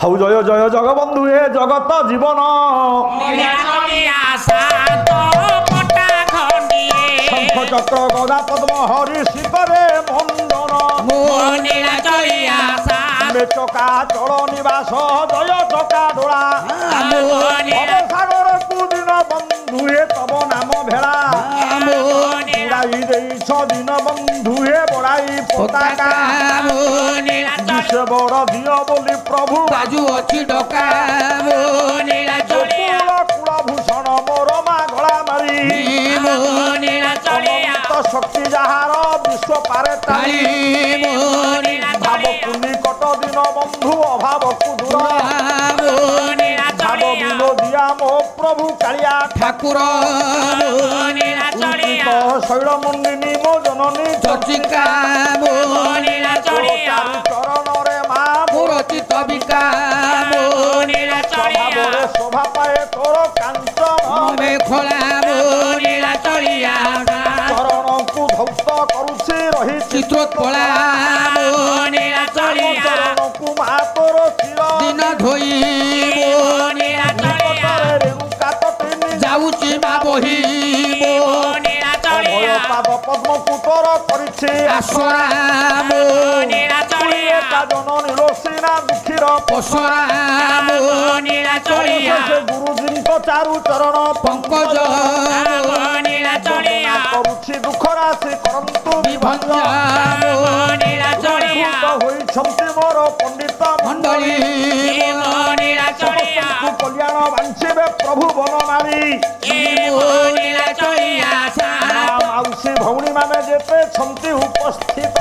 हौ जय जय जगबंधु हे जगत जीवन शंख चक्र गदा पद्म हरि शिखरे मंडन चका चल निवास जय चका डोला सागर कुदिन बंधु हे तब नाम भेड़ा उड़ाई देश दिन बंधु हे बड़ाई पताका विश्व बड़ दियो बोली प्रभु बाजू अच्छी डका कुलभूषण मोर मा गला मारी अनंत शक्ति जार विश्व पारे ताली भाव पुनि कट दिन बंधु अभाव को दूर भाव बिलो दिया मो प्रभु कालिया ठाकुर शैल मुंडिनी मो जननी चर्चिका चरण रे मा मोर चित बिका स्वभाव शोभा पाए तोर कांचन खोला चरण को धौत करुछि रही चित्रोत्पला चरण को मा तोर चिर दिन धोई जाऊची मा बही पाद पद्म को तोर करिछि आश्राम जननी लोसीना दुखीर पशुराम गुरुजी को चारु चरण पंकज करुछि दुख राशि करंतु विभंजन होइछन्ति मोर पंडित मंडली समस्तଙ୍କୁ कल्याण बांछिबे प्रभु बनमारी माउसी भौणी माने जेते छन्ति उपस्थित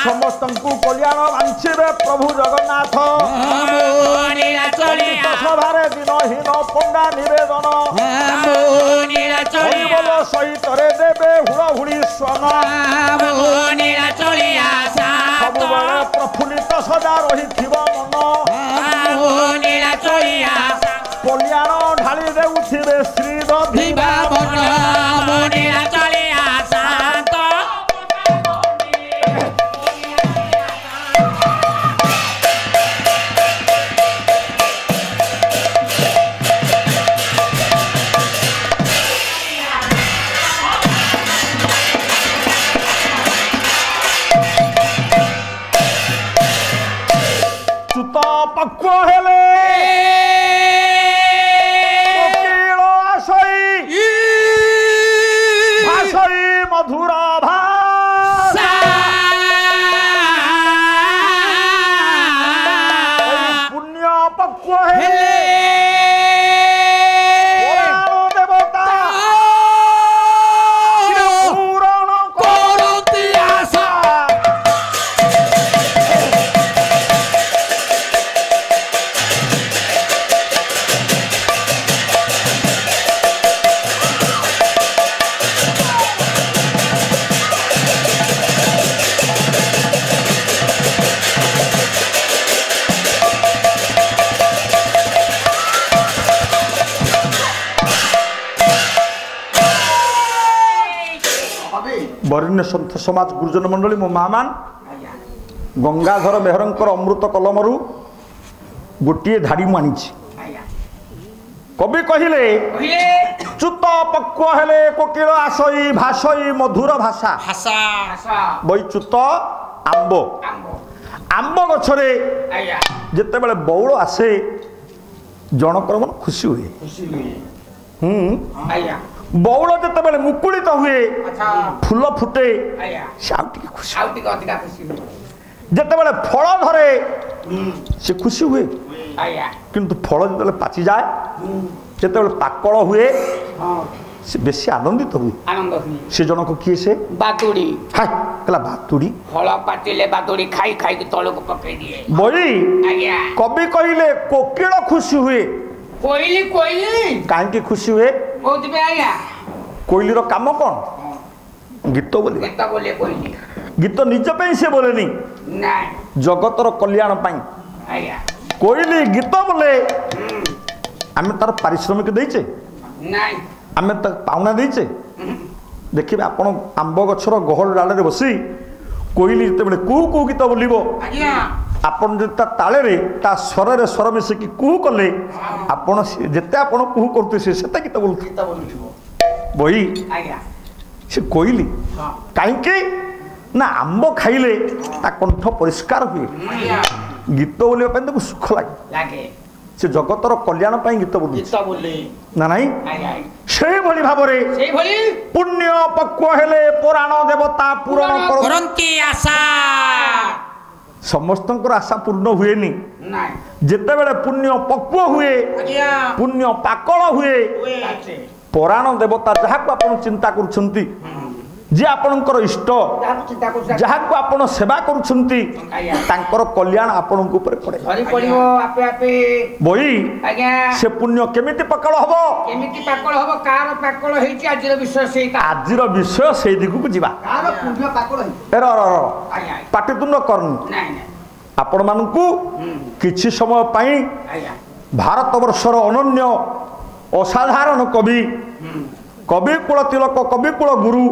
समस्तଙ୍କୁ कल्याण बांछिबे प्रभु जगन्नाथ सभारे दिनहीन पंडा निवेदन बोल सहित रे देवे हुड़हुड़ी स्वन सबुबेले प्रफुल्लित सदा रहिथिब मन कल्याण ढाली देउथिबे श्री धिबा मन मोनिला चलिया शांत चुत पक्व हेले मधुर भाषा पुण्य पक्व हेले देवता पूरण करती आशा वरिण्य संत समाज गुरुजन मंडली मो महामान गंगाधर मेहरंकर अमृत कलमरु गोटे धाड़ी मानी कवि कहिले च्युत पक्व हेले कोकिल आसई भाषई मधुर भाषा बई च्युत आंब आंब गछरे जेते बेले बौल आसे जनकर मन खुशी हुए बौल जिते बेले मुकुलित हुए फूल फुटे से खुशी जिते बेले फल धरे से खुशी हुए किंतु फल जिते पाचि जाए जिते बेले पाकल हुए से बेसी आनंदित हुए से जनक किए से बातुड़ी कहला बातुड़ी फल पाचिले बातुड़ी खाई खाई तलक पकई दिए बई कवि कहिले कोकिल खुशी हुए कोइली कोइली काहे खुशी हुए कोइली रो काम कौन गीत बोले गीत निज पे से बोलेनी जगतर कल्याण पाई कोइली गीत बोले आमे तार पारिश्रमिक देइचे आमे त पाउना देइचे देखिबे आपण आंब गछर गहल डाले बसी कोइली जते बेले कू कू गीत बोलिबो आपण जे ताले रे ता स्वर रे स्वर मिसिकी कुहू कले आपण जेते आपण कुहू करते से सेते गीत बोलु बही से कोइली कहीं ना आंब खाइले ता कंठ परिष्कार हुए गीत बोलिया देखो सुख लगे से जगतर कल्याण गीत बोली ना नहीं से भली भाव पुण्य पक्व हेले पुराण देवता पूरण करंती आशा समस्त आशा पूर्ण हुए जिते बेले पुण्य पक्व हुए पुण्य पाकल हुए पुराण देवता जहाँ को आप चिंता करुछंती जे आपणकर इष्ट जहाँ को आपण सेवा करुछंती तांकर कल्याण आपण ऊपर पड़े बही से पुण्य केमिति पकड़ हबो कार पाकल हेची आजिर विषय सेटा आजिर विषय से दिगु को जीवा कार पुण्य पाकल हे पाटितुंड करनी आपण मानकू किछि समय पई भारत वर्षर अनन्य असाधारण कवि कविकुल तिलक कविकुल गुरु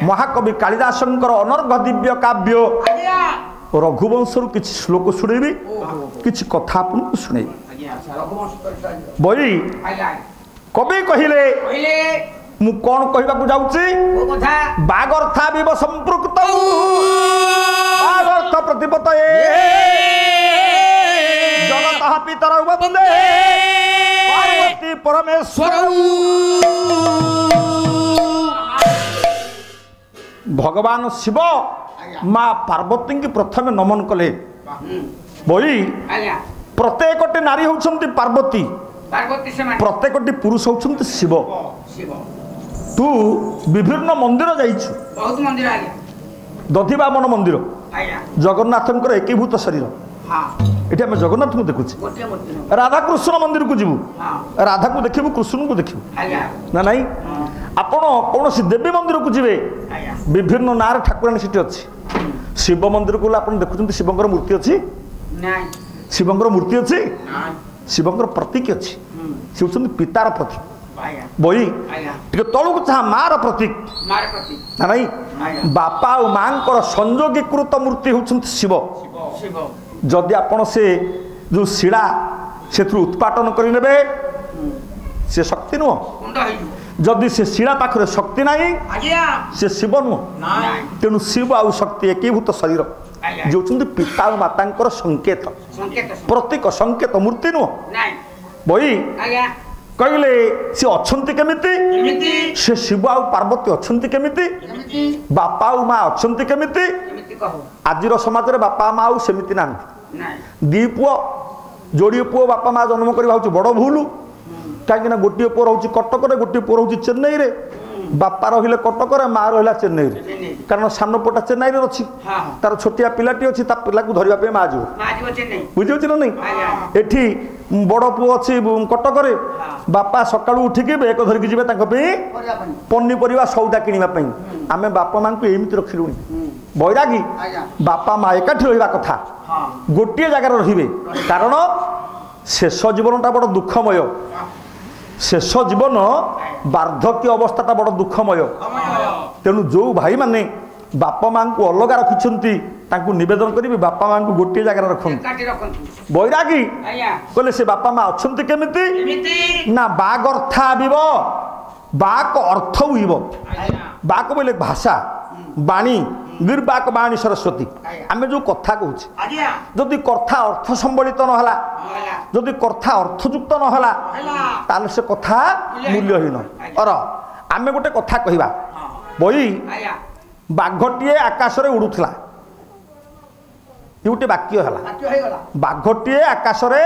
महाकवि कालिदासंकर अनर्घ दिव्य काव्य रघुवंश किछि श्लोक सुनेबी किछि कथा आपको सुनेबी बही कवि कहिले मु कौन कहबाकू जाउची बागर्था विव संपृक्त बागर्थ प्रतिपतये जगतः पितर वंदे पार्वती परमेश्वर भगवान शिव माँ पार्वती की प्रथम नमन कले बही प्रत्येक नारी होउछंती पार्वती प्रत्येक पुरुष होउछंती शिव तू विभिन्न मंदिर जाइछु बहुत मंदिर आगे दधिबामन मंदिर जगन्नाथंकर एकीभूत शरीर ये आम जगन्नाथ को देखुचे राधा कृष्ण मंदिर को जीवु राधा को देखिबु कृष्ण को देखिबु ना नहीं आपण कौन देवी मंदिर को जीवे विभिन्न नार ठाकुराणी सीटी अच्छी शिव मंदिर को आप देखुं शिवंकर मूर्ति अच्छी शिवंकर मूर्ति अच्छी शिवंकर प्रतीक अच्छी सी हूँ पितार प्रतीक बही टे तलू चाह मार प्रतीक ना नहीं बापा और माँ संयोगीकृत मूर्ति हूँ शिव जदि आपण से जो शिला से उत्पाटन करे से शक्ति नुह जदि से शिला पाखरे शक्ति नहीं से शिव नुह तेणु शिव आउ शक्ति एकीभूत शरीर जो पिता और माता संकेत प्रतीक संकेत मूर्ति नुह बही कहले सी अच्छी केमिति से शिव आउ पार्वती अच्छी केमिति बापा और माँ अच्छी केमिति आजिर समाज रे बापा माँ आउ सेमिति ना दी पुओ जोड़ी पुओ बापा माँ जन्म करवा बड़ भूल कहीं गोटे पुओ रोचे कटक गोटे पुओ रोचे चेन्नई रे बापा रहिले कटक माँ रहा चेन्नई रे कारण सान पुटा चेन्नई रे अच्छी तार छोटिया पिलाटी अच्छी पिला को धरने माँ जो बुझे ना नहीं एठी बड़ पुओ अच्छी कटक बापा सका उठिकी बेक धरिकी जी पनीपरिया सौदा किणापी आम बापा माँ को एमती रखिलु बैरागी बापा माँ एकाठी रहा कथा गोटे जगार रे कारण शेष जीवनटा बड़ दुखमय शेष जीवन वार्धक्य अवस्थाटा बड़ दुखमय तेणु जो भाई माने बापा माँ को अलग रखिंट निवेदन करी बापा माँ को गोटे जगार रखती बैरागी कहले से बापा माँ अच्छा केमिति ना बाग अर्था आब बाक अर्थ उब बाक बोले भाषा बाणी निर्वाक बाणी सरस्वती आम जो कथा कहूँ जदि कथा अर्थ संबलित नहला जदि कथा अर्थयुक्त नहला ताले से कथा मूल्यहीन और आम गोटे कथा कहवा बही बाघटीए आकाश रे उड़ुथला गोटे वाक्य है बाघटीए आकाश रे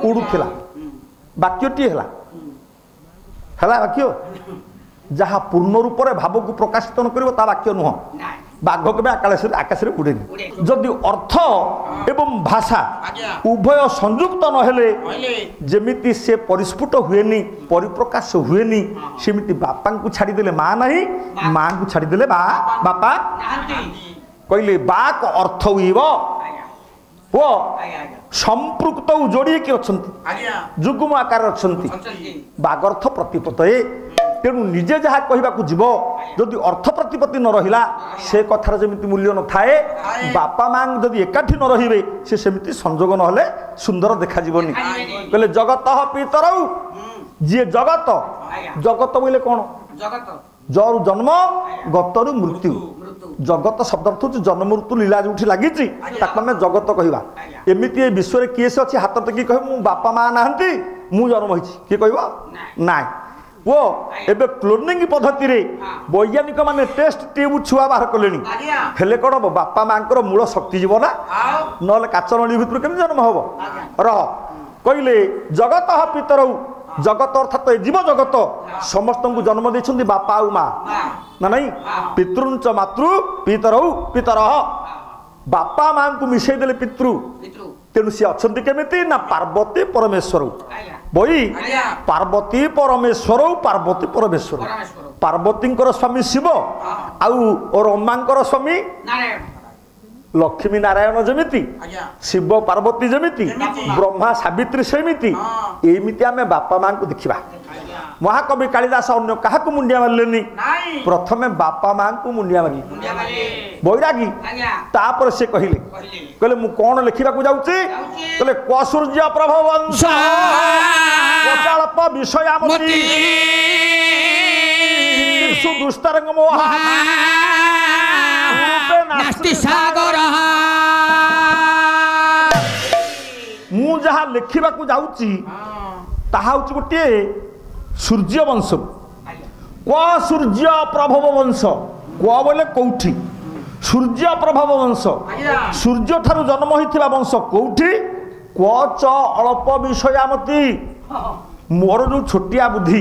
उड़ुथला वाक्यटी है वाक्य जहाँ पूर्ण रूप से भाव को प्रकाशित न कर वाक्य नुह बाघ के आकाश में उड़ेनी जदि अर्थ एवं भाषा उभय संयुक्त नहेले जेमिति से परिस्फुट हुएनी परिप्रकाश हुएनी सेमिति बापा को छाड़देले माँ नहीं माँ को छाड़देले बापा कहले बाक अर्थ उब वो संपृक्त जोड़ी कि अच्छा जुग्म आकार अच्छा बागर्थ प्रतिपतये तेणु निजे जहाँ कहवाक जीव जदि अर्थ प्रतिपत्ति न रहिला से कथार जमिति मूल्य न थाए बापा मां जदि एकाठी न रहिबे से सेमिति संजोग न हले सुंदर देखा जीवनी कहले जगत पितरौ जे जगत जगत बोले कोन जगत जरु जन्म गतरु मृत्यु जगत शब्द अर्थ होची जन्म मृत्यु लीला जोठी लागिची ताको हम जगत कहिबा एमिति ए विश्व रे केस अछि हाथ टेकी कहि मु बापा मां नाहंती मु जन्म होइछि के कहबो नाय वो एबे क्लोनिंग पद्धति रे वैज्ञानिक माने टेस्ट ट्यूब छुआ बाहर कलेनी हेले कोन बापा मां कर मूल शक्ति जीव ना नले काचनली भितर केम जन्म हबो रह कइले जगत पितरौ जगत अर्थात जीव जगत समस्त को जन्म देछन्ति बापा आ मां ना नहीं पितृंच मातृ पितरौ पितर बापा मां को मिसै देले पितृ तेणु सी अच्छी केमिति ना पार्वती परमेश्वर बई पार्वती परमेश्वर पार्वती परमेश्वर पार्वती स्वामी शिव आउ रमांकर स्वामी लक्ष्मी नारायण जमिति शिव पार्वती जमिति ब्रह्मा सावित्री सेमिति एमिति आमे बापा मां को देखिबा महाकवि कालिदास अन्य क्या मुंडिया मारे प्रथमे बापा मां को मुंडिया मारे बैरागी तापर से कहले कहले मु कौन लिखा जाऊँगी कहले क्वसूर्य प्रभ वंश कचालप विषयामती दुस्तरंग मोहा मु जहा लिखा जाऊँगी ताहा हूँ गोटे सूर्य वंश क्व सूर्य प्रभव वंश क्व बोले कौठी सूर्य प्रभव वंश सूर्य ठारू जन्म होइथिबा वंश कौठी क्व च अल्प विषयामती मोर जो छोटिया बुद्धि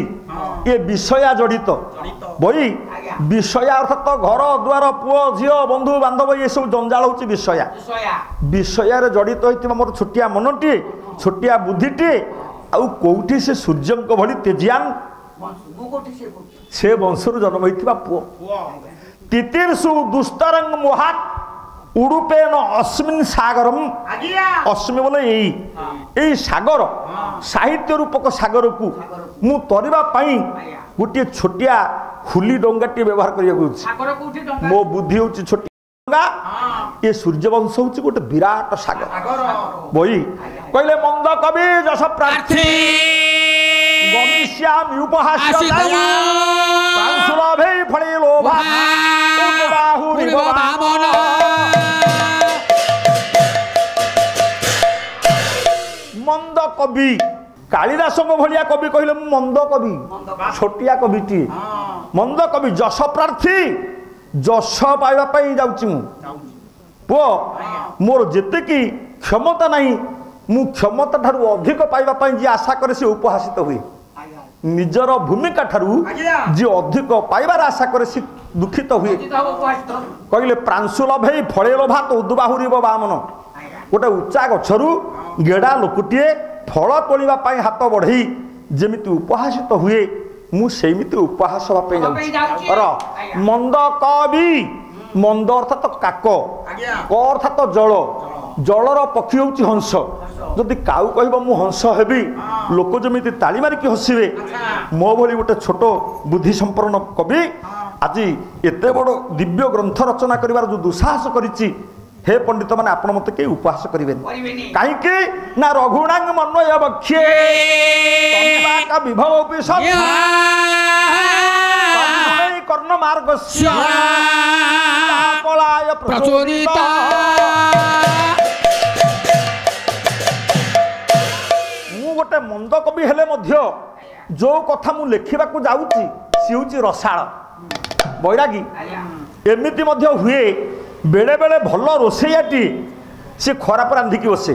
ये विषया जड़ित बई विषया अर्थात घर द्वार पुओ झील बंधु बांधव ये सब जंजाल होची विषया विषया रे जड़ित होइथिबा मोर छोटिया मनटी छोटिया बुद्धिटी आउ कौटी से सूर्य भली तेजियान से वंशर जन्म होइथिबा पुओ तितिर्षु दुस्तरंग मोहात उड़ुपेन अस्मिन सागरम अस्मि बोले यही सागर साहित्य रूपक सागर को मु तरिबा पई गोटे छोटिया हुली डंगाटी व्यवहार करिया मो बुद्धि होची छोटी डंगा ये सूर्यवंश होची गोटे विराट सागर बई कहले मंद कवि जस प्रार्थी गमिष्यामि उपहास्य प्रांशुलभे फले लोभा उद्बाहुरिव वामन मंद कवि कालिदास भलिया कवि कहले मंद कवि छोटिया कविटी मंद कवि जस प्रार्थी जस पाइबा पई जाउची मु पो मोर जेते की क्षमता नहीं मु क्षमता ठारू अधिक पाइबा पई जे आशा करे से उपहासित हुए निजर भूमिका ठारू जे अधिक पाइबार आशा करे से दुखित हुए कहले प्रांशुलभे फले लोभा तो उद्बाहुरिव वामन गोटे उच्चा गछरू गेड़ा लोकटिए फल तोलिबा पई हाथ बढ़ई जेमिति उपहासित हुए मु सेमिति उपहास हवा पे जाउछि र मंद कवि मंद अर्थात काक क अर्थात जल जलर पक्षी होउछि हंस जदि काउ कहबो मु हंस हेबी लोक जमिति ताली मारी कि हसिबे मो भली गोटे छोट बुद्धि संपन्न कवि आज एते बड़ दिव्य ग्रंथ रचना करिवार जो दुसाहस करिछि हे पंडित माने आपण मते के उपहास करिवेनी काहे के ना रघुणांग मनोय बख्ये तन्वा का विभव उपनिषद तन्मय कर्ण मार्गस्य पलाय प्रचोदित मु गोटे मंद कवि हेले मध्य जो कथा मु लेखिबा को जाउची सी होची रसाळ बैरागी एमिति मध्य हुए बेले बेले भल रोसैयाटी से खराब रांधिकी बसे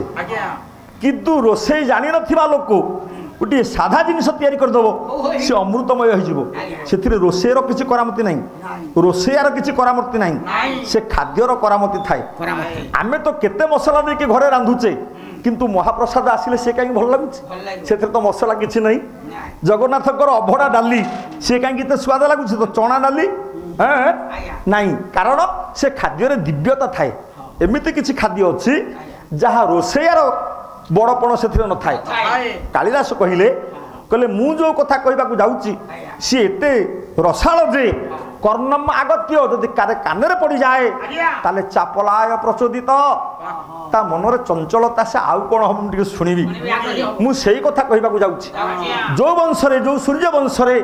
किंतु रोसई जानी नथिबा लोक गोटे साधा जिनिस तैयारी करदेव से अमृतमय हो रोषेयर किसी करामती ना रोषेयार किसी करामती ना से खाद्यर करामती थाए आमे तो केते मसला देके घरे रांधुचे किंतु महाप्रसाद आसिले से कहीं भल लगुच से तो मसला किसी नहीं जगन्नाथकर अभड़ा डाली से कहीं स्वाद लगुच तो चना डाली नहीं कारण से खाद्य दिव्यता थाए एमती किसी खाद्य अच्छी जहाँ रोषेयार बड़पण से न थाए कालिदास कहले कहले मु जो कथा कहबा को जाउची सी एते रसाळ जे कर्णम आगत्य जदि कान पड़ जाए ताले चापलाय प्रचोदित ता मनरे चंचलता से आउ कौन हम टिके सुनिबी मु सेही कथा कहबाकू जाउछि जो वंशरे जो सूर्य वंशरे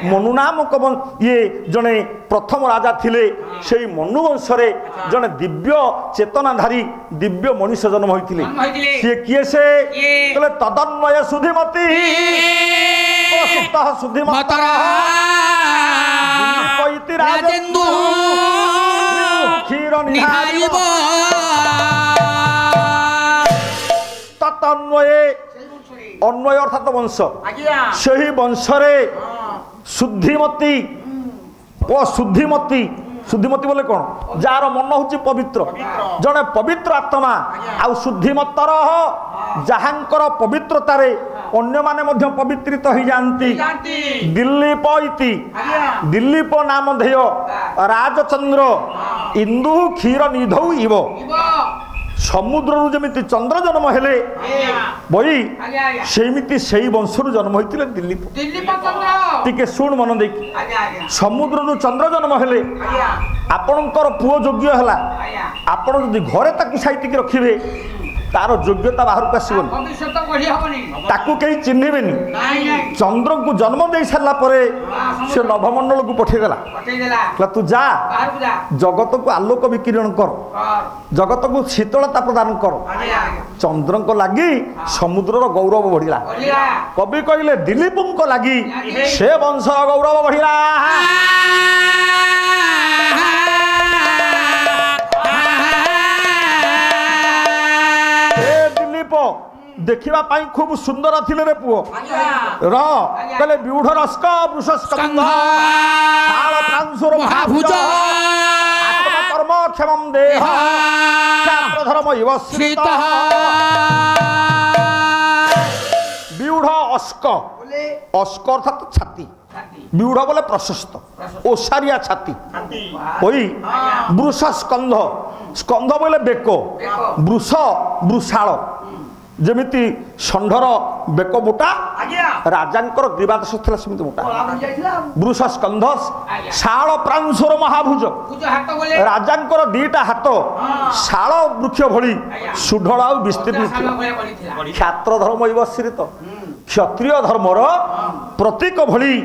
मनु नामक ये जने प्रथम राजा थिले सेही मनु वंशरे जने दिव्य चेतनाधारी दिव्य मनुष्य जन्म होइथिले से किए से कहले तदन्वय सुधिमती प्रसुप्तः सुधिमतः दिलीपैति राजेन्दु क्षीर निहारिब तन्वये अन्वय अर्थात वंश से वंशरे शुद्धिमती शुद्धिमती शुद्धिमती बोले कौन जार मन हूँ पवित्र जड़े पवित्र आत्मा आउ शुद्धिमतर जहांकर पवित्रतारे अन्य माने मध्य पवित्रित हो जाती दिलीप इति दिलीप नामधेय राजचंद्र इंदु क्षीर निधौ इव समुद्र जमी चंद्र जन्म हेले बई सेमिति सेही वंशरु जन्म होइतिले दिलीप टिके शुण मन देखि समुद्र चंद्र जन्म हेले आपणकर पुओ योग्य हला आपण जदि घरे ताकु साइतिक रखिबे तार योग्यता बाहर को आसबनी ताकू कहीं चिन्हबेनी चंद्र को जन्म दे सारा से नभमंडल को पठेदेला तू जा जगत को आलोक विकिरण कर जगत को शीतलता प्रदान कर चंद्र को लगी समुद्र गौरव बढ़िला कवि कहले दिलीप को लगी से वंश गौरव बढ़िला देखिबा पाई खूब सुंदर थिले रे पुओ कहले व्यूढ़ रस्क वृषस्कंध ताल प्रांशुर महाभुज आत्म कर्म क्षमं देह क्षात्र धर्म इव श्रित व्यूढ़ अस्क अस्क अर्थात छाती व्यूढ़ बोले प्रशस्त ओसारिया छाती ओई वृष स्कंध स्कंध बोले बेको वृष वृषाल जमिति षंढर बेक मोटा राजांकर ग्रीवादश था सेमती मोटा वृष स्कंध शाल प्रांशुर महाभुज राजांकर दीटा हाथ शाल वृक्ष भली सुढळ आ विस्तीर्ण क्षात्र धर्म इवश्रित क्षत्रिय धर्मर प्रतीक भली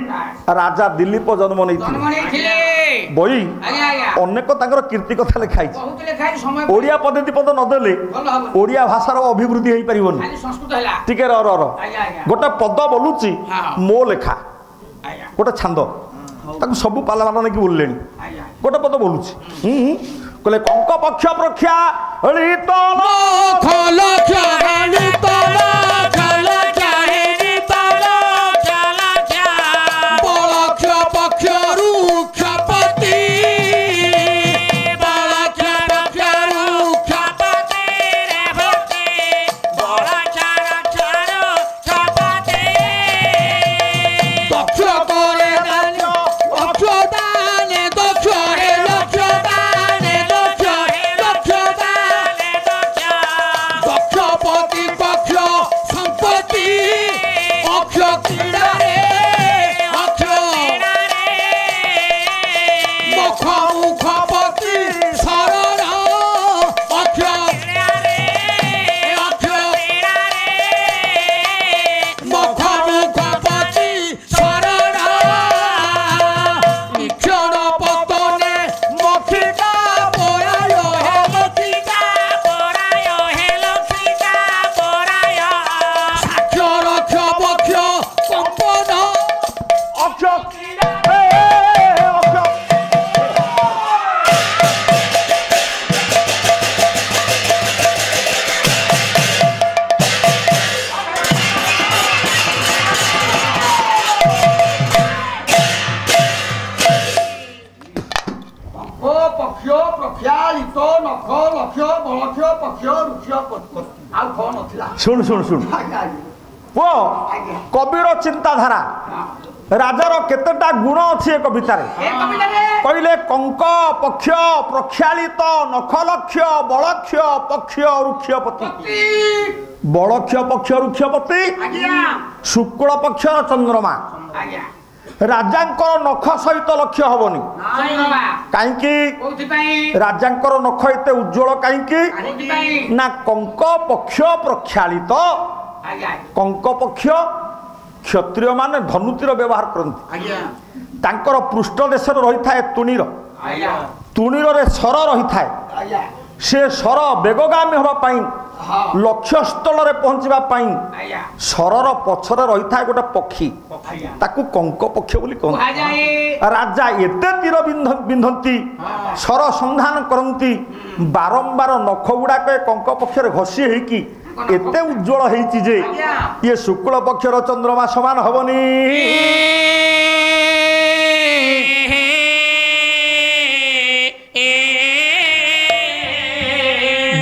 राजा दिलीप जन्म नहीं बई अनेक कीर्ति कथा लिखाई ओडिया पद्धति पद नदेले ओडिया भाषार अभिवृद्धि हो पार टिके गोटे पद बोलुची मो लेखा गोटे छांद सब पाला मान नहीं बोलले गोटे पद बोलुची कहले कंक पक्ष प्रख्या शुण शुण शुण वो कविर चिंताधारा राजार केतेटा गुण अच्छे कवितार कहले कंक पक्ष प्रख्यालित नखलक्ष बलक्ष पक्ष रुक्षपति बलक्ष पक्ष रुक्षपति शुक्ल पक्षर चंद्रमा ରାଜାଙ୍କର ନଖ ସହିତ ଲକ୍ଷ୍ୟ ହବନି କାହିଁକି ରାଜାଙ୍କର ନଖ ଏତେ ଉଜ୍ଜଳ କାହିଁକି ନା କଙ୍କ ପକ୍ଷ ପ୍ରକ୍ଷାଳିତ କଙ୍କ ପକ୍ଷ କ୍ଷତ୍ରିୟ ମାନେ ଧନୁତୀର ବ୍ୟବହାର କରନ୍ତି ତାଙ୍କର ପୃଷ୍ଠ ଦେଶରେ ରହିଥାଏ ତୁଣୀରରେ ଶର ରହିଥାଏ ସେ ଶର ବେଗଗାମୀ ହେବା ପାଇଁ ଲକ୍ଷ୍ୟସ୍ଥଳରେ ପହଞ୍ଚିବା ପାଇଁ ଶରର ପଛରେ ରହିଥାଏ ଗୋଟେ ପକ୍ଷୀ ତାକୁ କଙ୍କ ପକ୍ଷ ବୋଲି କହନ୍ତି ରାଜା ଏତେ ତୀର ବିନ୍ଧନ୍ତି ଶର ସନ୍ଧାନ କରନ୍ତି ବାରମ୍ବାର ନଖ ଗୁଡାକ କଙ୍କ ପକ୍ଷରେ ଘଷି ହେଇକି ଏତେ ଉଜ୍ଜଳ ହେଇଛି ଯେ ଇଏ ଶୁକ୍ଳ ପକ୍ଷର ଚନ୍ଦ୍ରମା ସମାନ ହବନି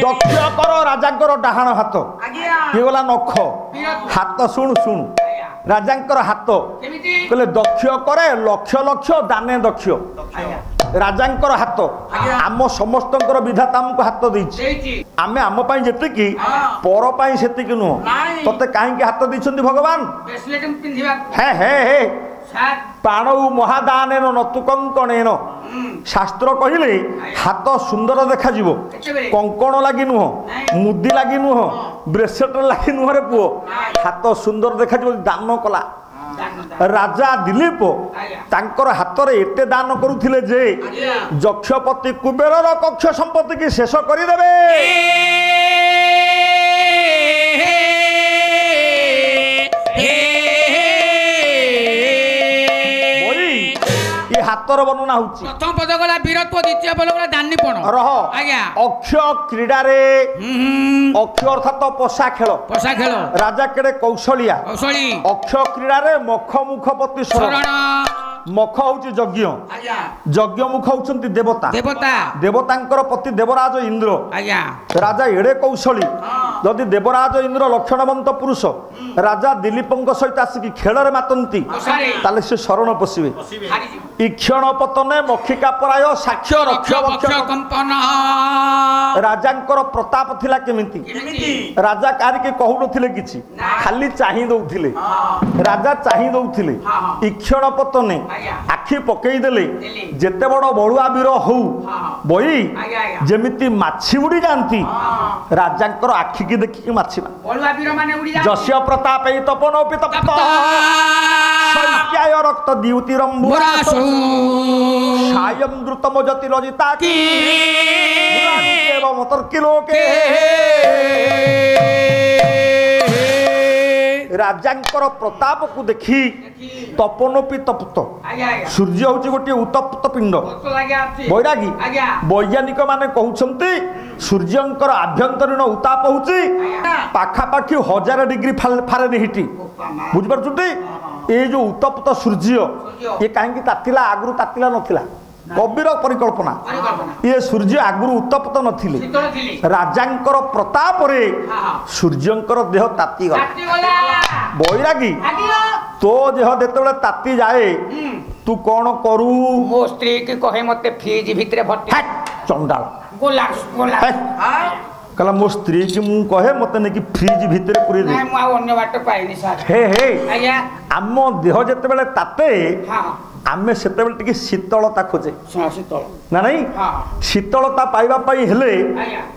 ଦକ୍ଷ କର ରାଜାଙ୍କର ଡାହାଣ ହାତ ଇଏ ଗଲା ନଖ ହାତ ଶୁଣୁ ରାଜାଙ୍କର ହାତ କହିଲେ ଦକ୍ଷ କରେ ଲକ୍ଷ ଲକ୍ଷ ଦାନେ ଦକ୍ଷ ରାଜାଙ୍କର ହାତ ଆମ ସମସ୍ତଙ୍କର ବିଧାତା ଆମକୁ ହାତ ଦେଇଛି ଆମେ ଆମ ପାଇଁ ଯେତିକି ପର ପାଇଁ ସେତିକି ନୁହଁ ତତେ କାହିଁକି ହାତ ଦେଇଛନ୍ତି ଭଗବାନ ପାଣଉ ମହାଦାନେନ ନତୁ କଙ୍କଣେନ ଶାସ୍ତ୍ର କହିଲେ ହାତ ସୁନ୍ଦର ଦେଖାଯିବ କଙ୍କଣ ଲାଗି ନୁହଁ ମୁଦି ଲାଗି ନୁହଁ ବ୍ରେସଲେଟ ଲାଗି ନୁହଁରେ ପୁଅ ହାତ ସୁନ୍ଦର ଦେଖାଯିବ ଦାନ କଲା ରାଜା ଦିଲ୍ଲୀପ ତାଙ୍କର ହାତରେ ଏତେ ଦାନ କରୁଥିଲେ ଯେ ଯକ୍ଷପତି କୁବେରର କକ୍ଷ ସମ୍ପତ୍ତି କି ଶେଷ କରିଦେବେ ହାତର ବର୍ଣ୍ଣନା ହଉଛି ପ୍ରଥମ ପଦ ଗଲା ବୀରତ୍ୱ ଦ୍ୱିତୀୟ ପଦ ଗଲା ଦାନୀପଣ ରହ ଅକ୍ଷ କ୍ରୀଡ଼ାରେ ଅକ୍ଷ ଅର୍ଥାତ ପଶା ଖେଳ ରାଜା କେଡ଼େ କୌଶଳିଆ ଅକ୍ଷ କ୍ରୀଡ଼ାରେ ମଖ ମୁଖ ପତି ଶରଣ ମଖ ହଉଛି ଯଜ୍ଞ ଯଜ୍ଞ ମୁଖ ହଉଛନ୍ତି ଦେବତା ଦେବତାଙ୍କର ପତି ଦେବରାଜ ଇନ୍ଦ୍ର ରାଜା ଏଡ଼େ କୌଶଳୀ ଯଦି ଦେବରାଜ ଇନ୍ଦ୍ର ଲକ୍ଷଣବନ୍ତ ପୁରୁଷ ରାଜା ଦିଲ୍ଲୀପଙ୍କ ସହିତ ଆସିକି ଖେଳରେ ମାତନ୍ତି ତାହେଲେ ସେ ଶରଣ ପଶିବେ ଇକ୍ଷଣ ପତନେ ମକ୍ଷିକା ପରାୟ ସାକ୍ଷ୍ୟ ରକ୍ଷ କମ୍ପନ ରାଜାଙ୍କର ପ୍ରତାପ ଥିଲା କେମିତି ରାଜା କାହାରିକି କହୁନଥିଲେ କିଛି ଖାଲି ଚାହିଁ ଦଉଥିଲେ ରାଜା ଚାହିଁ ଦଉଥିଲେ ଇକ୍ଷଣ ପତନେ ଆଖି ପକେଇ ଦେଲେ ଯେତେ ବଡ଼ ବଳୁଆ ବୀର ହଉ ବଇ ଯେମିତି ମାଛି ଉଡ଼ି ଯାଆନ୍ତି ରାଜାଙ୍କର ଆଖିକି ଦେଖିକି ମାଛିବା ଯଶ ପ୍ରତାପ ତପନ ପିତପ୍ତ ଶୈକ୍ୟାୟ ରକ୍ତ ଦ୍ୟୁତି ରମ୍ଭୁରା ସାୟଂ ଦ୍ରୁତମ ଜ୍ୟୋତି ଲଜିତା ମତର୍କି ଲୋକେ ରାଜାଙ୍କର ପ୍ରତାପକୁ ଦେଖି ତପନୋପି ତପ୍ତ ସୂର୍ଯ୍ୟ ହଉଛି ଗୋଟିଏ ଉତ୍ତପ୍ତ ପିଣ୍ଡ ବୈରାଗୀ ବୈଜ୍ଞାନିକ ମାନେ କହୁଛନ୍ତି ସୂର୍ଯ୍ୟଙ୍କର ଆଭ୍ୟନ୍ତରୀଣ ଉତ୍ତାପ ହଉଛି ପାଖାପାଖି 1000 ଡିଗ୍ରୀ ଫାରେନହିଟ୍ ବୁଝିପାରୁଛନ୍ତି ଏଇ ଯୋଉ ଉତ୍ତପ୍ତ ସୂର୍ଯ୍ୟ ଏ କାହିଁକି ତାତିଲା ଆଗରୁ ତାତିଲା ନଥିଲା କବିର ପରିକଳ୍ପନା ଏ ସୂର୍ଯ୍ୟ ଆଗରୁ ଉତ୍ତପ୍ତ ନଥିଲେ ରାଜାଙ୍କର ପ୍ରତାପରେ ସୂର୍ଯ୍ୟଙ୍କର ଦେହ ତାତିଗଲା ବୈରାଗୀ ତୋ ଦେହ ଯେତେବେଳେ ତାତି ଯାଏ ତୁ କଣ କରୁ ମୋ ସ୍ତ୍ରୀ କି କହେ ମତେ ଫ୍ରିଜ ଭିତରେ ଭର୍ତ୍ତି ଚଣ୍ଡାଳ कहला मो स्त्री की मु कहे मते ने कि फ्रिज भीतर पुरे दे मैं आ अन्य बात पाइनी सर हे आज्ञा आम देह जते बेले ताते आमे सेते बेले टिके शीतलता खोजे शीतल ना नहीं शीतलता पाइबा पई हेले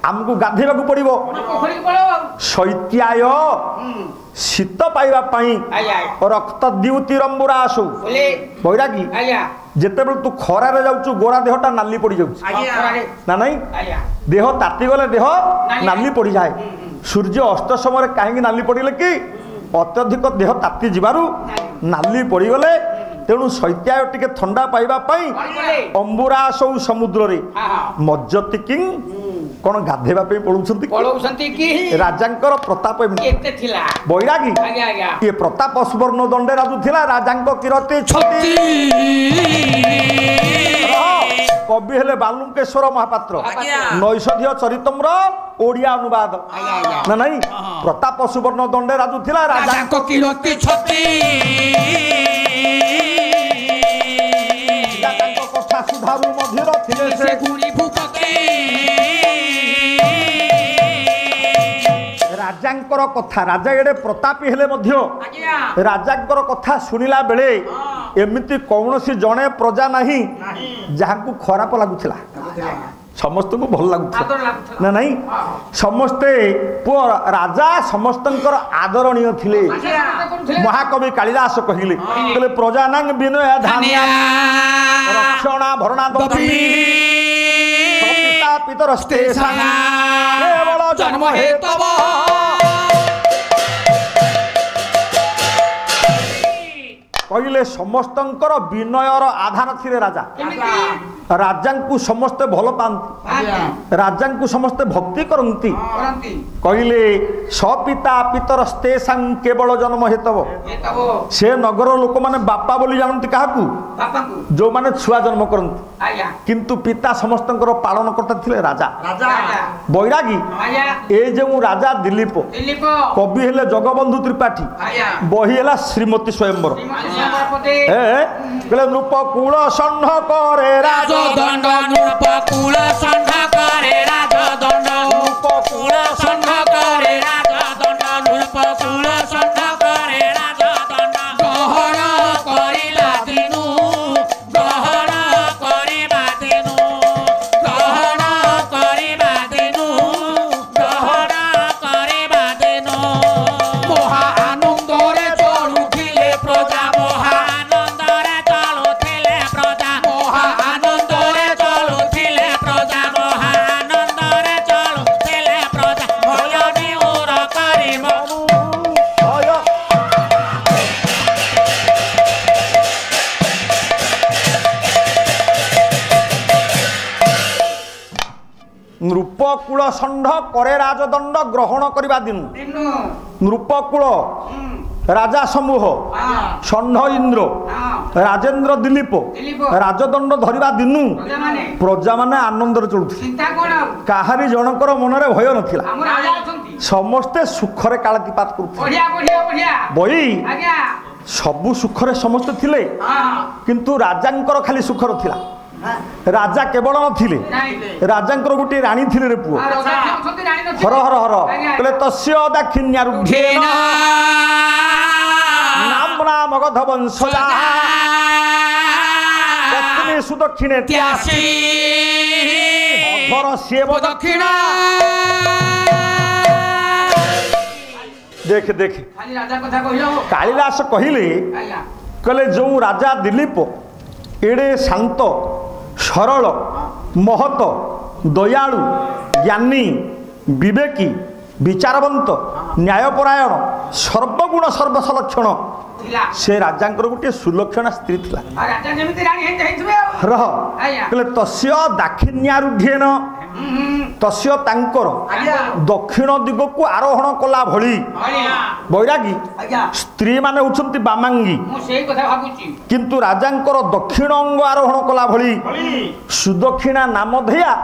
हमकु गाधेबा को पड़िबो शैत्याय शीत पाइबा पई रक्त द्युति रंबुरा आसु बैरागी जेते बेले तू खरा रे जाउचु गोरा देहटा नाली पड़ी जाउछ ना नहीं देह ताती गले देह नाली पड़ी जाए सूर्य अस्त समय कहीं नाली पड़े कि अत्यधिक देह ताती जीवारु नाली पड़ी गले तेणु शैत्याय टिके ठंडा पाइबा पई अंबुरा सौ समुद्र रे मज्जति किंग कौन गाधेबा पे पळुछंती कि राजांकर प्रताप एते थिला बैरागी ये प्रताप सुवर्ण दंडे राजू थिला राजांक किरती छती कवि हेले बालुकेश्वर महापात्र नैषधीय चरितम्र ओडिया अनुवाद ना नहीं प्रताप सुवर्ण दंडे राजू थिला राजांक किरती छती कथा सुधारू मधुर थिले से गुणी फुकके राजांकर कथा राजा एडे प्रतापी हेले मध्य राजांकर कथा सुनिला बेले एमती कौन सी जड़े प्रजा नहीं जहाँ खराब लगुला समस्त को भल लगुला ना नहीं समस्ते पुओ राजा समस्त आदरणीय थिले महाकवि कालिदास कहले प्रजानांग विनय धान्या रक्षणा भरणा पिता पितरस्ते केवल जन्म हेतव कहले समस्त विनयर आधार थिले राजा राजा को समस्ते भल पाती राजा को समस्ते भक्ति करती कहले सपिता पितरस्ते केवल जन्म हेतव से नगर लोक माने बापा बोली जानती क्या जो माने छुआ जन्म करती किंतु पिता समस्त पालन करता थिले राजा बैरागी ए जो राजा दिलीप कवि हेले जगबंधु त्रिपाठी बही है श्रीमती स्वयंवर नृपकूल षण्ढ करे राजदंड नृपकूल षण्ढ करे राजदंड नृपकूल षण्ढ करे राजदंड नृपकूल षण्ढ करे राजदंड ग्रहण करिला दिनु ग्रहण करिबा दिनु ग्रहण करिबा दिनु ग्रहण करिबा दिनु महा आनंदरे चलुथिले प्रजा नृपकूल षण्ढ करे राजदंड ग्रहण करवा दिन नृपकूल राजा समूह षण्ढ इंद्र राजेंद्र दिलीप राजदंड धरिबा दिनु प्रजा माने आनंद चलुथि काहारी जनकर मनरे भय नथिला समस्ते सुखरे कालतिपात करुथि बई सबु सुखरे समस्त थिले किंतु राजांकर खाली सुखर थिला राजा केवल नथिले राजांकर गोटे रानी थिले रे पुओ हर हर हर कहले तस्य दाक्षिण्यारूढेन नाम्ना मगध वंशजा पत्नी सुदक्षिणे त्यासी अधर सेव दक्षिणा देख देख कालिदास कहिले कहले जो राजा दिलीप एड़े शांत सरल महत दयालु ज्ञानी विवेकी विचारवंत न्यायपरायण सर्वगुण सर्वसलक्षण से राजांकर गोटे सुलक्षणा स्त्री थिला तस्य दाक्षिण्यारूढेन तस्य तांकर दक्षिण दिग को आरोहण कला भली बैरागी स्त्री माने उछंती बामांगी किंतु राजांकर दक्षिण अंग आरोहण कला भली सुदक्षिणा नाम धैया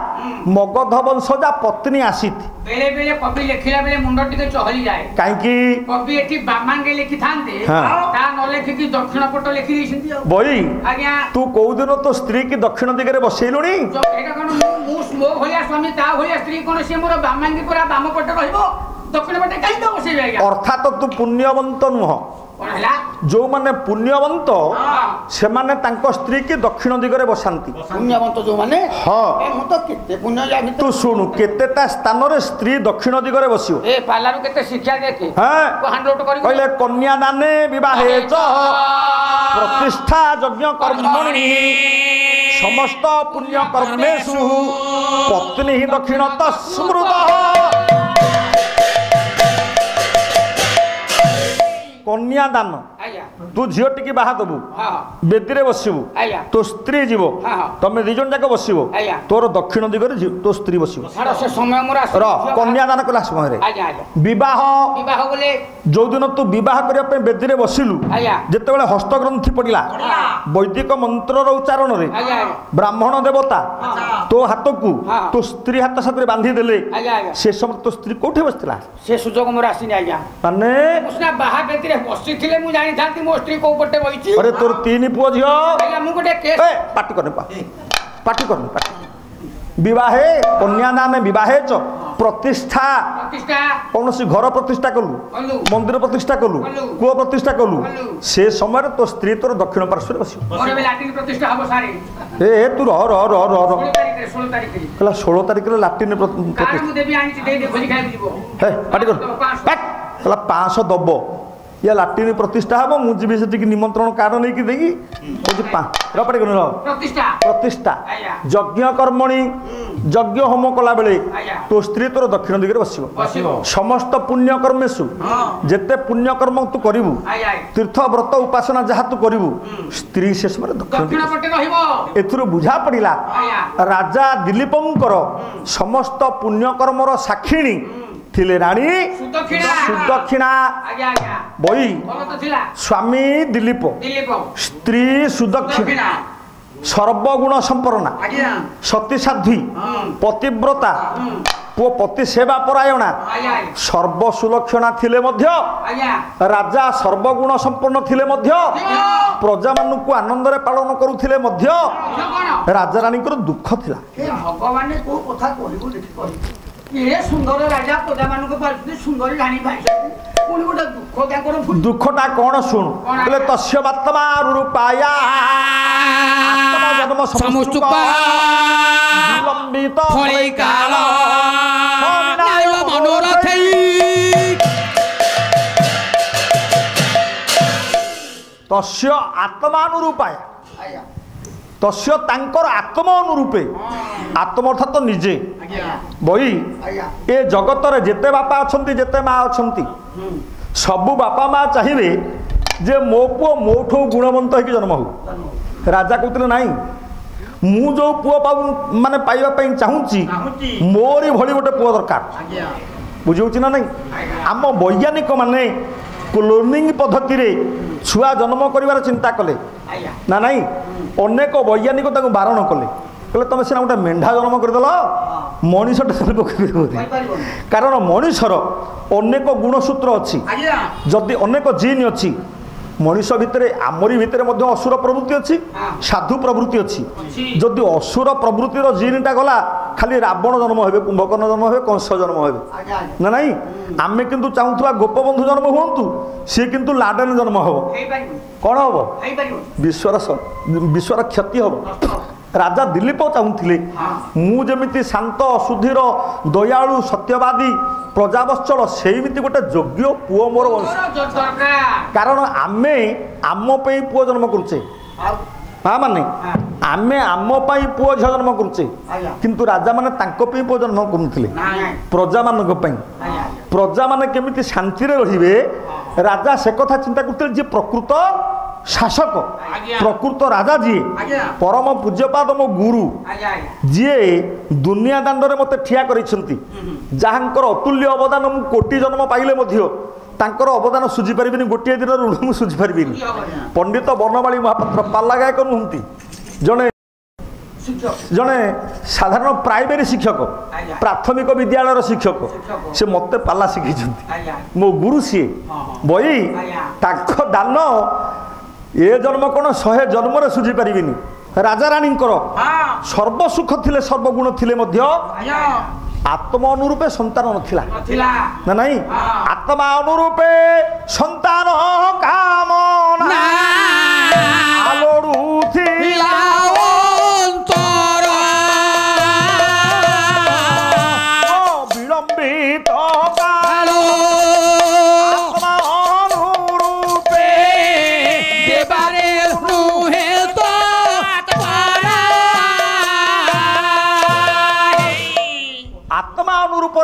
मगध वंशजा पत्नी आसीथि बेले बेले कवि लेखिला बेले मुंड टिके चहली जाए काई की कवि एठी बामांगे लिखि थांते ता न लेखि की दक्षिण पट लिखि दिसंती बई आज्ञा तू को दिन तो स्त्री की दक्षिण दिगरे बसैलुनी एटा कोन मो भलिया स्वामी ता भलिया स्त्री कोन से मोर बामांगी पूरा बाम पट रहइबो दक्षिण पटे काई दो बसै आज्ञा अर्थात तू पुण्यवंत नुह जो माने पुण्यवंत से माने तांको स्त्री की दक्षिण दिगरे बसांती पुण्यवंत जो माने हां मु तो केते पुण्य जाबि तू सुनु केतेटा स्थान रे स्त्री दक्षिण दिगरे बसियो ए पालारु केते शिक्षा देखे हां को हैंड करी कहले कन्या दाने विवाहे च प्रतिष्ठा यज्ञ कर्मणि समस्त पुण्य कर्मेषु पत्नी ही दक्षिण तस्मृत कन्या दान तू झील टी बाहा दबु बेदी बसबू तो स्त्री जीव तुम दिजन जाक बसब तोर दक्षिण दिगरे तो स्त्री बस कन्या दान कला समय जो दिन तू बह करने बेदी बसिलु जिते हस्तग्रंथि पड़ा वैदिक मंत्र उच्चारण ब्राह्मण देवता तो हाथ को तो स्त्री हाथ साथ बांधी देले से समय तो स्त्री कौटे बसला से सुजोग मोर आसी माने बाहा बेदी बसी थे मुझे जानी था मो स्त्री को पटे बही अरे तोर तीन पुओ झियो मु गोटे केस पार्टी करने पार्टी करने पार्टी विवाहे कन्यादान विवाहे च प्रतिष्ठा कौन सी घर प्रतिष्ठा कलु मंदिर प्रतिष्ठा कलु कूह प्रतिष्ठा कलु से समय तो स्त्री तोर दक्षिण पार्श्व बस ए तू रह रह रह रह 16 तारिख लाट्रिन प्रतिष्ठा 500 दब या लाट्रिन प्रतिष्ठा हम मुझे भी से निमंत्रण कार्ड नहीं देगी प्रतिष्ठा यज्ञ कर्मणि यज्ञ होम कला बेले तो स्त्री तोर दक्षिण दिगरे बसिबो समस्त पुण्य कर्मेशु जेते पुण्य कर्म तू करिवु तीर्थ व्रत उपासना जहा तू करिवु स्त्री से समय दक्षिण पटे रहिबो एथुरु बुझा पड़िला राजा दिलीपंकर समस्त पुण्य कर्मर साक्षिणी थिले रानी सुदक्षिणा बई स्वामी दिलीप स्त्री सुदक्षिणा सर्वगुण संपन्ना सती साध्वी पतिव्रता पु पति सेवा परायणा सर्वसुलक्षणा थिले मध्य राजा सर्वगुण संपन्न थिले मध्य प्रजा मानू आनंद रे पालन करुथिले मध्य राजा रानी को दुख थिला भगवान को कथा कहबो देखि ये सुंदर राजा प्रजा मान सुंदर रानी भाई दुखटा कौन शुण बोले तस्य वर्तमा रूपाया जन्म विलंबित तस्य आत्मानुरूपाय तस्य तांकर आत्म अनुरूपे आत्म अर्थात तो निजे बई ए जगत रे जेते बापा अछंती जेते माँ अछंती सबु बापा माँ चाहिए जे मो पुओ मोठो गुणवंत होकर जन्म हो राजा कहते नाई मु जो पुओ माने पाइबा पई चाहूची मोरी भली गोटे पुओ दरकार बुझौची ना नहीं आम वैज्ञानिक माने क्लोनिंग पद्धति रे छुआ जन्म करिवार चिंता कले ना नहीं अनेक वैज्ञानिक बारण कले कहले तुम सीना गोटे मेढ़ा जन्म करदेल मनीषटे कारण मनीषर अनेक गुणसूत्र अच्छी जदि अनेक जीन अच्छी मनीष भितर आमरी भितर असुर प्रवृत्ति अच्छी साधु प्रवृत्ति अच्छी जदि असुर प्रवृत्तिर जीनटा गला खाली रावण जन्म हे कुंभकर्ण जन्म हे कंस जन्म हे ना नहीं आम किंतु चाहूवा गोपबंधु जन्म हूँ सी किंतु लाडेन जन्म हम कौन हम विश्वर क्षति हम राजा दिलीप चाहूले मुझे शांत सुधीर दयालु सत्यवादी प्रजावत्सल सेमती गोटे योग्य पुओ मोर वंश कारण आमे आम पुओ जन्म करुचे हाँ माने आमे आम पुओ झ जन्म करुचे किंतु राजा माने तांको पे पुओ जन्म करुले प्रजा मानक प्रजा माने केमिति शांति रे रहिबे राजा से कथा चिंता करते जे प्रकृत शासक प्रकृत राजा जी परम पूज्यपाद मो गुरु जी दुनिया दांड में मत ठिया कर अतुल्य अवदान मु कोटि जन्म पाइले तांकर अवदान सुझी पारिबिनी गोटे दिन ऋण मु सुझी पारिबिनी पंडित वर्णमाली महापात्र पाला गायक नुहंती जने जने साधारण प्राइमरी शिक्षक प्राथमिक विद्यालय शिक्षक से मत पाला शिखी मो गुरु सी बई दान ए जन्म कौन 100 जन्म सुझी पारिबिनी राजा रानी सर्वसुख थिले सर्वगुण थिले मध्य आत्म अनुरूपे संतान नथिला ना नहीं आत्मा अनुरूपे संतान कामना आलोडुथिला विलंबित कालो आत्मा अनुरूपे देबारे नुहे तो आत्मा अनुरूप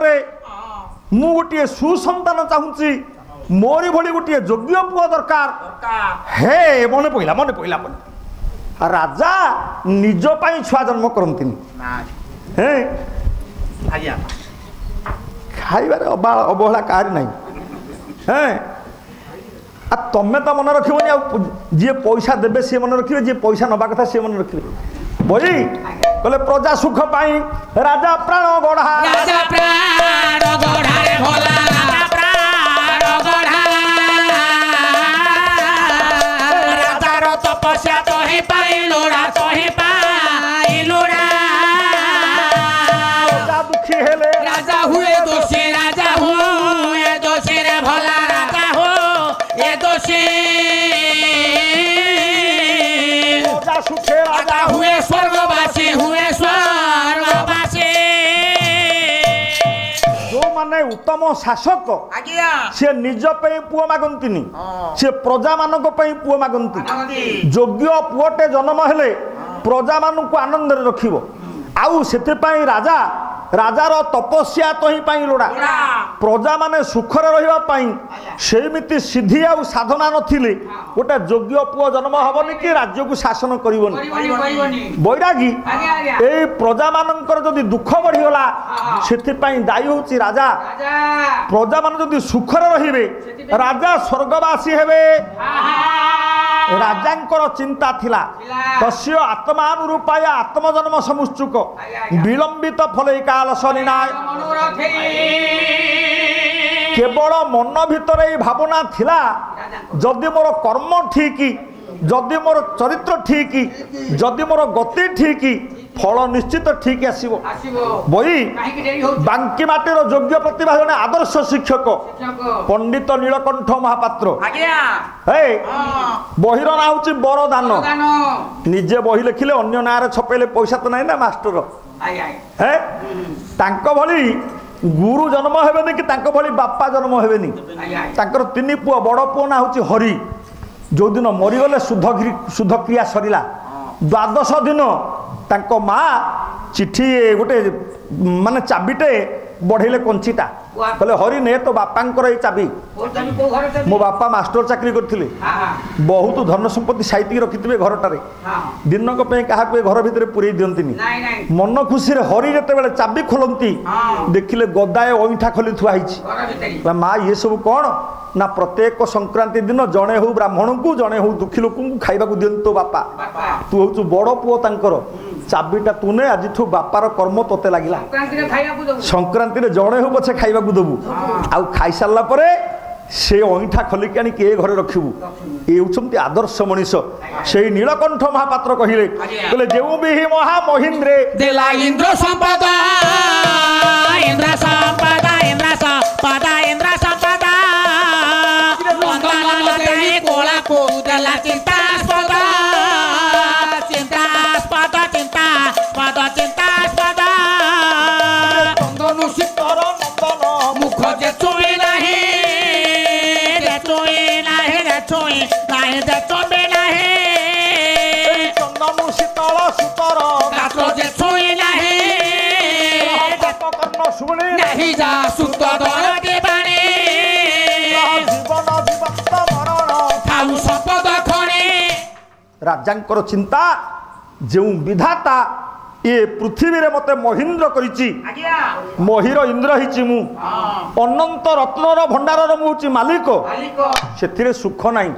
मु गोटे सुसंतान चाहूँगी मोरी भली गोटे योग्य पुओ दरकार हे मन पड़ा राजा निज पाई छुआ जन्म करती खाइबार अवहेला कहारी ना तमें तो मन रखिबनी जी पैसा देवे सी मन रखिए जी पैसा नवा कथा सी मन रखिए बई कहले प्रजा सुख पाई राजा प्राण गढ़ा राजा प्राण गढ़ा रे भोला राजा प्राण गढ़ा राजा रो तपस्या तो ही पाई लोड़ा उत्तम शासक से निज पे पुओ मागंतिनी से प्रजा मानक पे पुओ मागंती योग्य पुओटे जन्म हेले प्रजा मानक आनंद रे रखिबो आउ सेते पई राजा राजार तपस्या तो ही पाई लोड़ा प्रजा माने सुखर रहिबा पाई सेमिति सिद्धि आ साधना नथिले गोटे योग्य पुओ जन्म हबनी कि राज्य को शासन करिवनी बैरागी ए प्रजा मानकर जदि दुख बढ़ी गला सेति पई दायी होची राजा प्रजा मान जदि सुखर रहिबे राजा स्वर्गवासी हेबे राजांकर चिंता थिला तस्य आत्मानुरूपाय आत्मजन्म समुच्चुक विलंबित फलैका केवल मन भीतर भावना थिला जदि मोर कर्म ठीक जदि मोर चरित्र ठीक जदि मोर गति ठीक फल निश्चित ठीक आसीबो बई बांकी माटीर योग्य प्रतिभा जने आदर्श शिक्षक पंडित नीलकंठ महापात्र हे बहिर ना होची बरदान निजे बही लिखिले अन्य नारे छपेले पैसा तो नहीं ना मास्टर हे तांको भली गुरु जन्म हेबेनी कि तांको भली बापा जन्म हेबेनी तांकर तीन पुओ बड़ पुओ ना होची हरि जो दिन मरीगले शुद्ध क्रिया सरिला द्वादश दिन तांको माँ चिठी गोटे माने चाबिटे बढ़ेले कंचीटा कहले हरि ने तो बापांकर ये चाबी मो बापा मास्टर चाकरी करथिले बहुत धन संपत्ति साइति रखिथिबे घरटारे दिनक पे कहा घर भितर पुरई दियंतिनी मन खुशी रे हरि जते बेले चाबी खोलंती देखिले गदाए ओइठा खोली थुआ हिची माँ ये सब कौन ना प्रत्येक संक्रांति दिन जड़े हो ब्राह्मण को जड़े हो दुखी लोक खाइबा को दियंतो बापा तू हूँ बड़ पुओ तांकर चाबिटा तू ने आज बापार कर्म तोते लगिला संक्रांति जड़े हो पछे खाइबा को दबु आउ खाई सारला परे से अईठा खलिक आनी के घरे रखिबु ए होचंती आदर्श मनीष से नीलकंठ महापात्र कहिले कहले जेउ बिहि महा महेंद्रे देला इंद्र संपदा इंद्र संपदा इंद्र संपदा इंद्र संपदा नंदन देई कोला को देला चिंता स्पदा चिंता स्पदा चिंता स्पदा चिंता स्पदा नंदन सितर नंदन मुख जे चोई नाही जे चोई नाही जे चोई नाही जे चोबे नाही चंदन शीतल सुतर गात्र जे चोई नाही कर्ण सुबणी नाही जा सुत दर देबाणी जीवन जीवंत मरण थाउ संपद खणे राजांकर चिंता जो विधाता ये पृथ्वी रे मते महेंद्र करिछि महिर इंद्र हिछि मु अनंत रत्नर भंडारर मु छि मालिक सेथिरे सुख नाही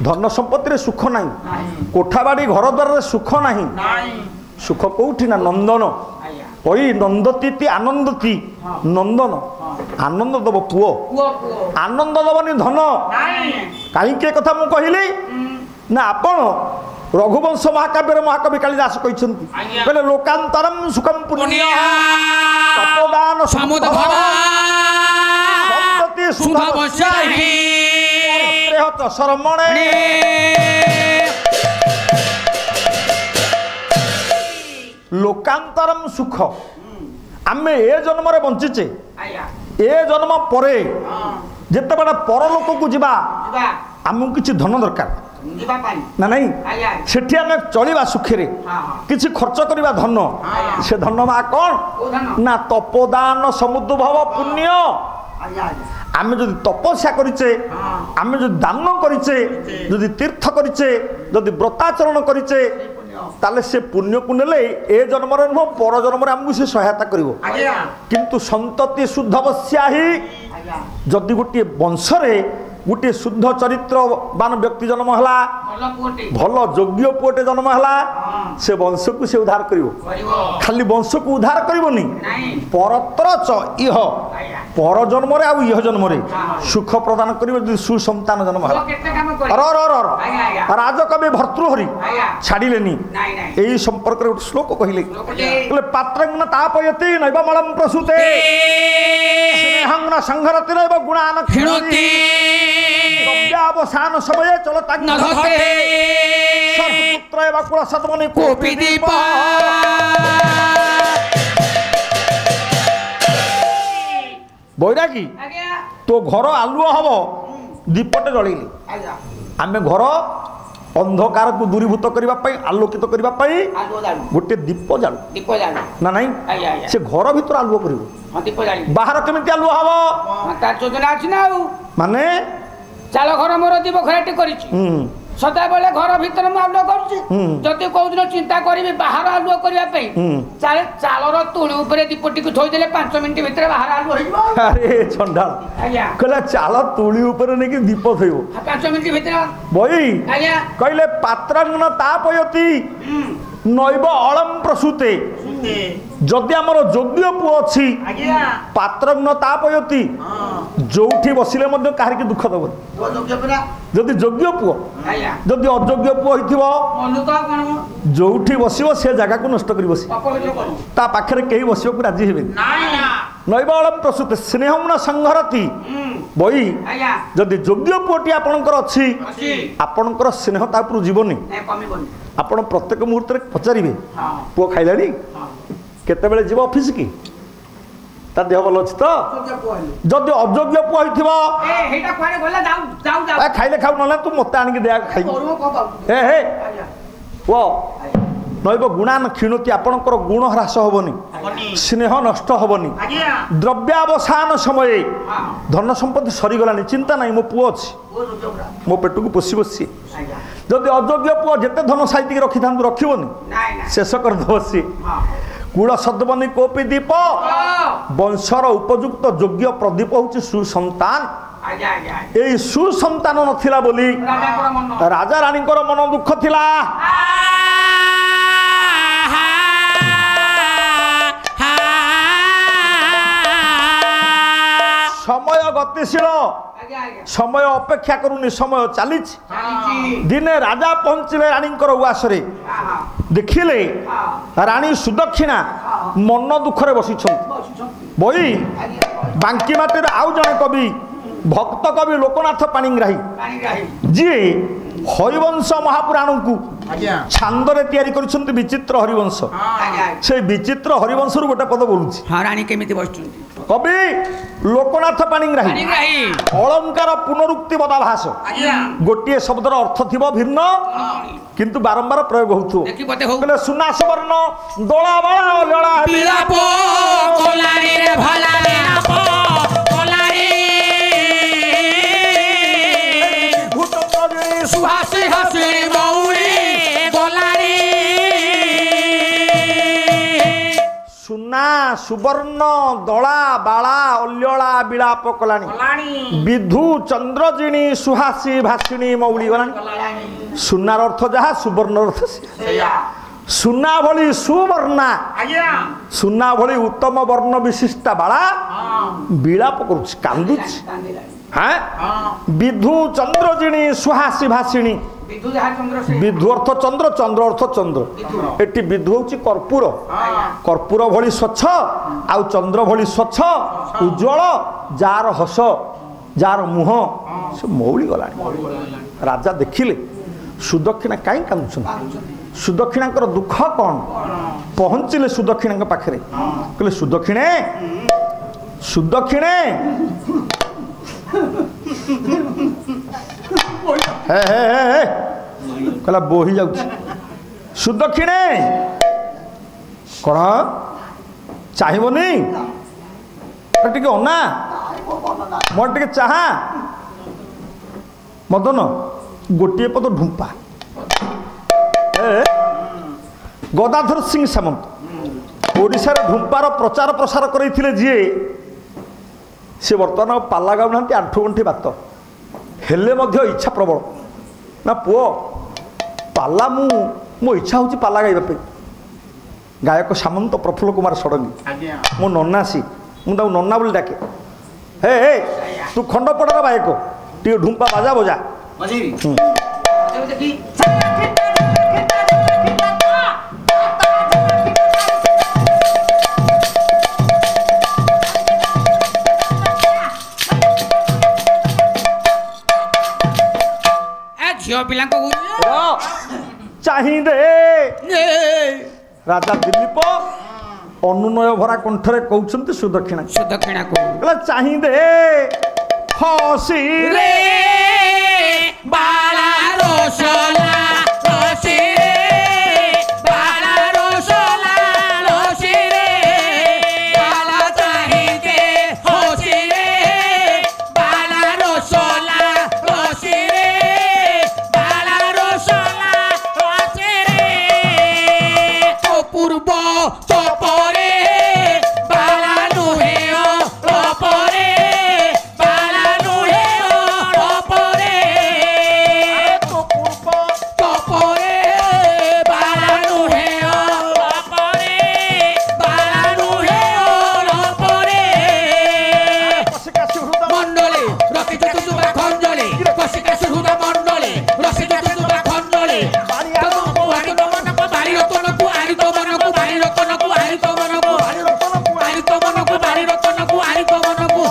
धन संपत्ति रे सुख नाही कोठाबाड़ी घर द्वार रे सुख नाही सुख कोठी ना नंदन पई नंदती आनंदती नंदन आनंद दब पुओ आनंद दबनी धन कहीं के कथा मु कहिली ना आपण रघुवंश महाकाव्य महाकवि कालिदास कहते लोकांतरम सुखम पुण्य तपोदान समुद्र संतति सुधावस्याहि शर्मणे लोकांतरम सुख आमे ए जन्म रे बंचिचे ए जन्म परे जेते बड़ा परलोक को जिबा आमु किछि धन दरकार ना नहीं सेठी आमे चलिबा सुखरे किछि खर्च करिबा धन से धन मा कोन ना तपोदान समुद्र भव पुण्य आमे जदि तपस्या करिचे आमे जदि दान करिचे जदि तीर्थ करिचे जदि व्रताचरण करिचे ताले से पुण्य को नेले ए जन्म रे न पर जन्म रे हमकु से सहायता करिवो किंतु संतति शुद्धवस्याहि जदि गोटे वंश रे गोटे शुद्ध चरित्रवान व्यक्ति जन्म हला भल योग्य पुओटे जन्म हला से वंश को से उद्धार करिवो खाली वंश को उद्धार करिवोनी परत्र च इह पर जन्म रे आ इह जन्म रे सुख प्रदान करिवो सुसंतान जन्म हला राजकवि भर्तृहरि छाड़िलेनी एही संपर्क रे श्लोक कहिले बोले पात्रंगन तापयति नैवमलम प्रसूते स्नेहं न संघरति नैव गुणान क्षिणोति अवसान समय चलता सर्वपुत्र एवं कुल सदमनि कोपी दीप बैरागी तो घर आलुओ हम दीपटे जलैली आम घर अंधकार को दूरीभूत करने आलोकित करने गोटे दीप जालु ना नहीं से घर भीतर आलुओ कर बाहर केमी आलुओ हम माने चाल घर मोर दी बखराटी कर सदाबले घर भीतर आलुओ करुँगी कौन चिंता करी बाहर आलुओ करने चालर तुणी उपर दीपटी को थोदेले 5 मिनिट भितर बाहर आलुओ अरे चंडा कहला चाल तुणी उपर नहीं दीप थो 5 मिनिट भितर बई कहले पात्रांगन तापयती नैव अलम प्रसूते जदि आमर योग्य पुओ अच्छी पात्रांगन तापयती जोठी बसिले कहार की दुख दब जदि योग्य पुओ जदि अयोग्य पुओ हो जोठी बस से जगह को नष्ट कर बस ता पाखरे कहीं बसवा को राजी हे नैव अलम प्रसूते स्नेहम न संहरती बई जदि योग्य पुओटी आपणकर अच्छी आपणकर स्नेह तापर जीवनी आपण प्रत्येक मुहूर्त पचारे पुओ खाइलानी केतेबेले जीव ऑफिस की ता देह भल अच्छी तो जदि अयोग्य पुओ खाइले खाऊ ना तू मत आनिक दे खाई हे वो नैव गुणान क्षीणती आपणकर गुण ह्रास हेनी स्नेह नष्ट हेनी द्रव्यावसान समय धन संपत्ति सरीगलानी चिंता नहीं मो पुओ अच्छी मो पेट को पोषी बसी जदि अयोग्य पुओ जिते धन साइतिक रखी था रखनी शेष करदेव सी कूल सदबनी कोपी दीप वंशर उपयुक्त योग्य प्रदीप हूँ सुसंतान ए सुसंतान नथिला बोली राजा रानी मन दुख थिला समय गतिशील समय अपेक्षा करूनी समय चली दिने राजा पहुंचले रानी उआसरे देखिले रानी सुदक्षिणा मन दुखरे बसी बई बांकी माटी आउ जड़े कवि भक्त कवि लोकनाथ पाणिग्राही जी हरिवंश महापुराण को छांदरे तैयारी करिसंती विचित्र हरिवंश से विचित्र हरिवंश रु गोटे पद बोलुछि रानी केमिति बसुछंती कवि लोकनाथ पाणिग्राही अलंकार पुनरुक्ति बदाभास गोटे शब्दर अर्थ थिबो भिन्न किंतु बारंबार प्रयोग होथु सुना सुवर्ण दोला बाला लड़ा बिलाप कोलारी रे भला रे आप कोलारी भूतरी सुहासी हसी मौरी कोलारी सुना सुवर्ण दला बाला अल्यला बिलाप कलानी विधु चंद्रजिणी सुहासी भाषिणी मौली गलानी सुनार अर्थ जहा सुवर्ण अर्थ सुना भली सुवर्णा सुना भली उत्तम वर्ण विशिष्टा बाला बिलाप करुछि कांदुछि हाँ विधु चंद्रजिणी सुहासी भाषिणी विधु अर्थ चंद्र चंद्र अर्थ चंद्र एटी विधु हूँ कर्पूर कर्पूर भली स्वच्छ आउ चंद्र भली स्वच्छ उज्ज्वल जार हस जार मुह से मौली गला राजा देखिले सुदक्षिणा कहीं कांदुछन सुदक्षिणा दुख कौन पहुँचले सुदक्षिणा पाखे कहले सुदक्षिणे सुदक्षिणे कहला बोही जाऊ सुदक्षिणे कौन चाहबनी टे अना मोर टे चाहा मदन गोटे पद ढुंपा गदाधर सिंह सामंत ओडिशा ढुंपार प्रचार प्रसार करते जी सी बर्तमान पाला गाऊ ना 8 गंठी बात हेले इच्छा प्रबल ना पुओ पाला मो इच्छा हूँ पाला गाइबा गायक सामंत प्रफुल्ल कुमार षडंगी मो नन्ना सी मुझे नन्ना बोली डाके हे हे तू खंडपड़ार गायक टे ढुंपा बाजा बजा झियो पिला चाहिए राजा दिलीप अनुनय भरा कंठरे कहउछन्ति सुदक्षिणा कहला चाहि दे हसी रे बाला रोशला रोशी रे बाला रोशला रोशी रे बाला चाहि दे हसी रे बाला रोशला रोशी रे बाला रोशला रोशी रे तो पूर्व तो परे बाला नुहे ओ परे बाला नुहे ओ परे तो पूर्व तो परे बाला नुहे ओ परे बाला नुहे ओ परे मंडले रखित तुझा खंडले कसिका सुहुदा मंडले रखित तुझा खंडले बारी तो मनको बारी रतनको आरी तो मनको बारी रतनको आरी तो मनको आरी तो मनको बारी रतनको आरी तो मनको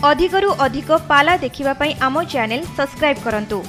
अधिकरु अधिक पाला देखिबा पई आमो चैनल सब्सक्राइब करंतु।